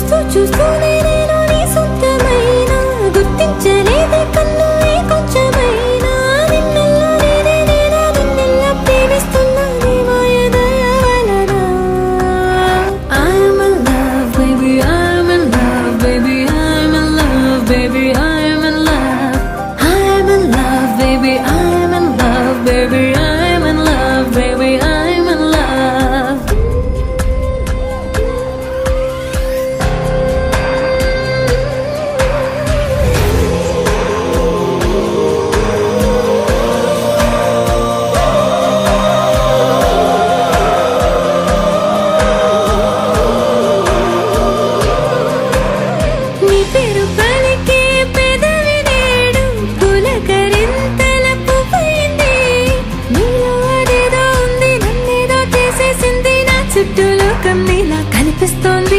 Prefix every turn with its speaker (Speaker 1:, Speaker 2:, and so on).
Speaker 1: చూస్తూ చూస్తూనే నేను నీ సొంతమైనా గుర్తించలేదే కన్ను ఏ కొంచెమైనా నిన్నెల్లా నేనే నేనా నిన్నెల్లా ప్రేమిస్తున్నా నీ మాయదయ వలన I'm in love baby I'm in love baby I'm in love baby I'm in love I'm in love baby I'm in love baby I'm in love baby I'm in love నీ పేరు పలికే పెదవి నేడు పులకరింతల పువ్వైంది నీలో అదేదో ఉంది నన్నేదో చేసేసింది నా చుట్టూ లోకం నీలా కనిపిస్తోంది